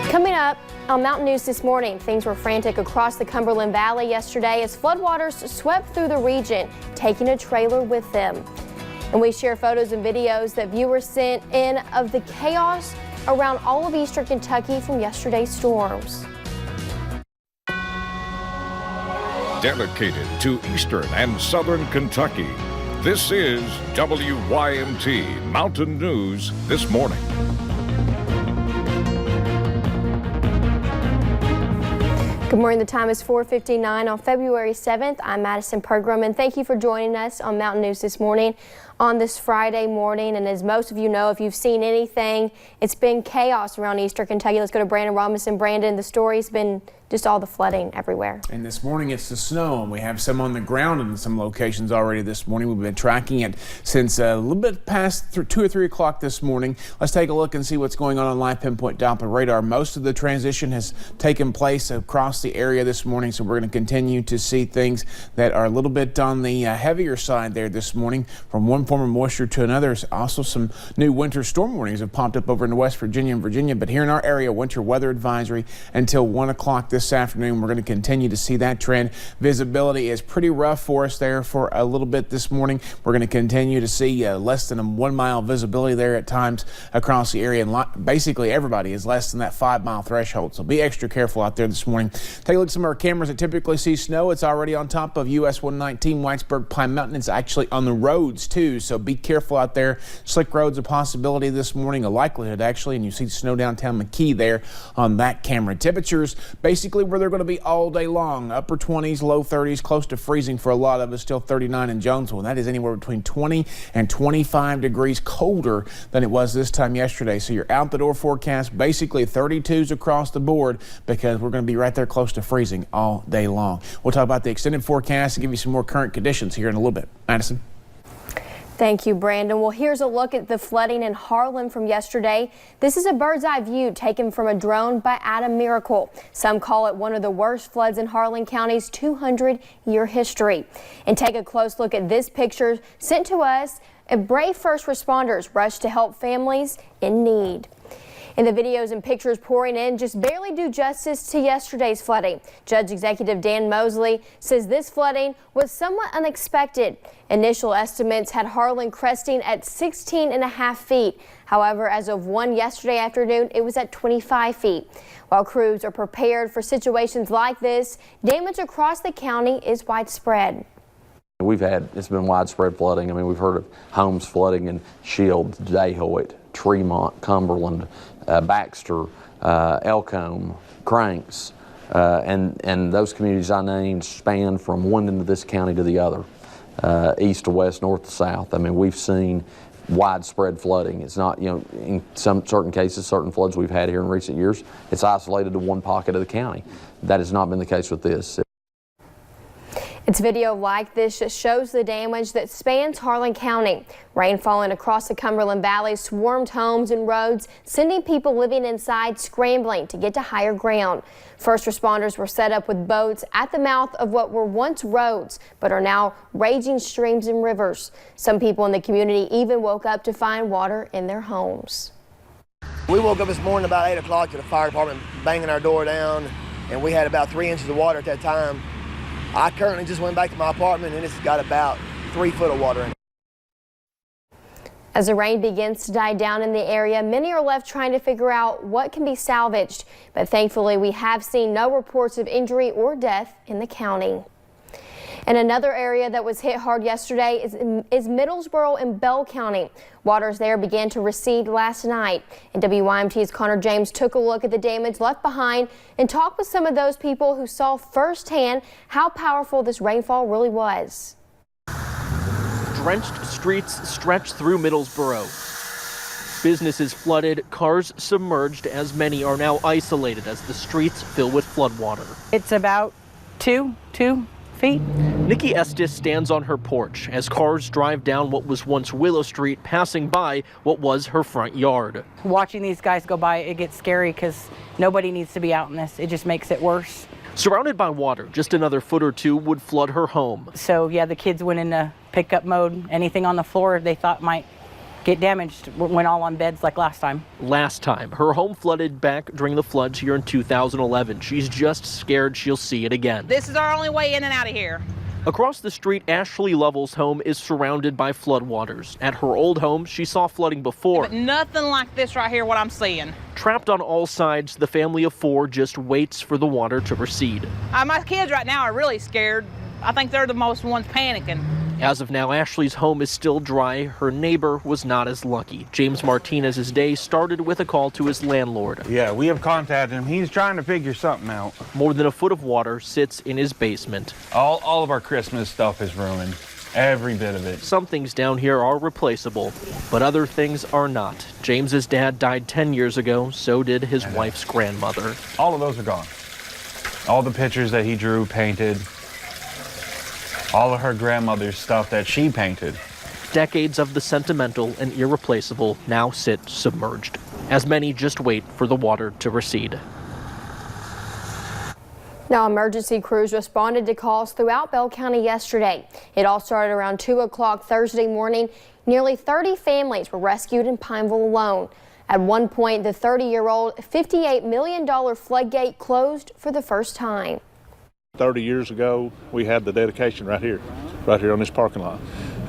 Coming up on Mountain News this morning, things were frantic across the Cumberland Valley yesterday as floodwaters swept through the region, taking a trailer with them. And we share photos and videos that viewers sent in of the chaos around all of eastern Kentucky from yesterday's storms. Dedicated to eastern and southern Kentucky, this is WYMT Mountain News This Morning. Good morning. The time is 4:59 on February 7th. I'm Madison Pergram, and thank you for joining us on Mountain News This Morning on this Friday morning. And as most of you know, if you've seen anything, it's been chaos around eastern Kentucky. Let's go to Brandon Robinson. Brandon, the story's been just all the flooding everywhere. And this morning it's the snow, and we have some on the ground in some locations already this morning. We've been tracking it since a little bit past 2 or 3 o'clock this morning. Let's take a look and see what's going on live pinpoint Doppler radar. Most of the transition has taken place across the area this morning, so we're going to continue to see things that are a little bit on the heavier side there this morning from one form of moisture to another. Also, some new winter storm warnings have popped up over in West Virginia and Virginia, but here in our area, winter weather advisory until 1 o'clock this afternoon. We're going to continue to see that trend. Visibility is pretty rough for us there for a little bit this morning. We're going to continue to see less than a 1 mile visibility there at times across the area, and basically everybody is less than that 5 mile threshold, so be extra careful out there this morning. Take a look at some of our cameras that typically see snow. It's already on top of US 119 Whitesburg Pine Mountain. It's actually on the roads too, so be careful out there. Slick roads a possibility this morning, a likelihood actually, and you see snow downtown McKee there on that camera. Temperatures basically where they're going to be all day long, upper 20s, low 30s, close to freezing for a lot of us, still 39 in Jonesville, and that is anywhere between 20 and 25 degrees colder than it was this time yesterday. So your out the door forecast basically 32s across the board, because we're going to be right there close to freezing all day long. We'll talk about the extended forecast and give you some more current conditions here in a little bit. Madison. Thank you, Brandon. Well, here's a look at the flooding in Harlan from yesterday. This is a bird's eye view taken from a drone by Adam Miracle. Some call it one of the worst floods in Harlan County's 200-year history. And take a close look at this picture sent to us. Brave first responders rushed to help families in need. And the videos and pictures pouring in just barely do justice to yesterday's flooding. Judge Executive Dan Mosley says this flooding was somewhat unexpected. Initial estimates had Harlan cresting at 16.5 feet. However, as of 1 yesterday afternoon, it was at 25 feet. While crews are prepared for situations like this, damage across the county is widespread. It's been widespread flooding. I mean, we've heard of homes flooding in Shield, Dayhoyt, Tremont, Cumberland, Baxter, Elkhorn, Cranks, and those communities I named span from one end of this county to the other, east to west, north to south. I mean, we've seen widespread flooding. It's not, in some certain cases, certain floods we've had here in recent years, it's isolated to one pocket of the county. That has not been the case with this. It's video like this just shows the damage that spans Harlan County. Rain falling across the Cumberland Valley swarmed homes and roads, sending people living inside scrambling to get to higher ground. First responders were set up with boats at the mouth of what were once roads, but are now raging streams and rivers. Some people in the community even woke up to find water in their homes. We woke up this morning about 8 o'clock to the fire department banging our door down, and we had about 3 inches of water at that time. I currently just went back to my apartment, and it's got about 3 foot of water in it. As the rain begins to die down in the area, many are left trying to figure out what can be salvaged. But thankfully, we have seen no reports of injury or death in the county. And another area that was hit hard yesterday is Middlesboro in Bell County. Waters there began to recede last night. And WYMT's Connor James took a look at the damage left behind and talked with some of those people who saw firsthand how powerful this rainfall really was. Drenched streets stretch through Middlesboro. Businesses flooded, cars submerged, as many are now isolated as the streets fill with floodwater. It's about two feet. Nikki Estes stands on her porch as cars drive down what was once Willow Street, passing by what was her front yard. Watching these guys go by, it gets scary because nobody needs to be out in this. It just makes it worse. Surrounded by water, just another foot or two would flood her home. So yeah, the kids went into pickup mode. Anything on the floor they thought might get damaged when all on beds like last time. Last time, her home flooded back during the floods here in 2011. She's just scared she'll see it again. This is our only way in and out of here. Across the street, Ashley Lovell's home is surrounded by floodwaters. At her old home, she saw flooding before. But nothing like this right here, what I'm seeing. Trapped on all sides, the family of 4 just waits for the water to recede. My kids right now are really scared. I think they're the most ones panicking. As of now, Ashley's home is still dry. Her neighbor was not as lucky. James Martinez's day started with a call to his landlord. Yeah, we have contacted him. He's trying to figure something out. More than a foot of water sits in his basement. All of our Christmas stuff is ruined. Every bit of it. Some things down here are replaceable, but other things are not. James's dad died 10 years ago. So did his wife's grandmother. All of those are gone. All the pictures that he drew, painted. All of her grandmother's stuff that she painted. Decades of the sentimental and irreplaceable now sit submerged, as many just wait for the water to recede. Now, emergency crews responded to calls throughout Bell County yesterday. It all started around 2 o'clock Thursday morning. Nearly 30 families were rescued in Pineville alone. At one point, the 30-year-old $58 million floodgate closed for the first time. 30 years ago, we had the dedication right here on this parking lot.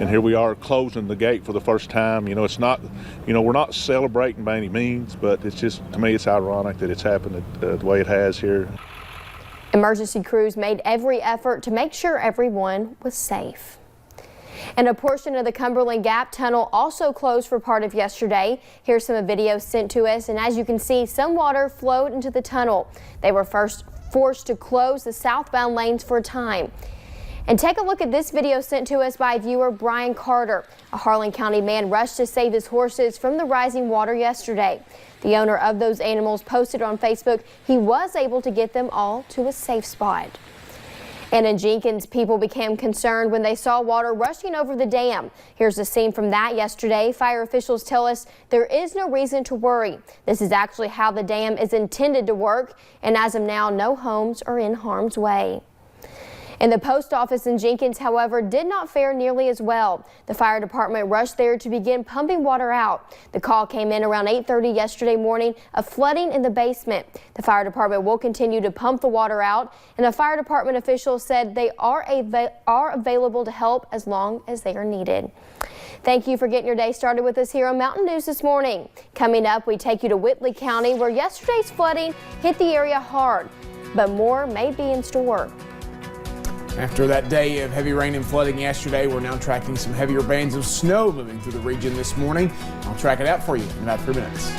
And here we are closing the gate for the first time. You know, it's not, we're not celebrating by any means, but it's just, to me, it's ironic that it's happened the way it has here. Emergency crews made every effort to make sure everyone was safe. And a portion of the Cumberland Gap Tunnel also closed for part of yesterday. Here's some videos sent to us, and as you can see, some water flowed into the tunnel. They were first forced to close the southbound lanes for a time. And take a look at this video sent to us by viewer Brian Carter. A Harlan County man rushed to save his horses from the rising water yesterday. The owner of those animals posted on Facebook he was able to get them all to a safe spot. And in Jenkins, people became concerned when they saw water rushing over the dam. Here's a scene from that yesterday. Fire officials tell us there is no reason to worry. This is actually how the dam is intended to work, and as of now, no homes are in harm's way. And the post office in Jenkins, however, did not fare nearly as well. The fire department rushed there to begin pumping water out. The call came in around 8:30 yesterday morning of flooding in the basement. The fire department will continue to pump the water out, and a fire department official said they are available to help as long as they are needed. Thank you for getting your day started with us here on Mountain News this morning. Coming up, we take you to Whitley County, where yesterday's flooding hit the area hard, but more may be in store. After that day of heavy rain and flooding yesterday, we're now tracking some heavier bands of snow moving through the region this morning. I'll track it out for you in about 3 minutes.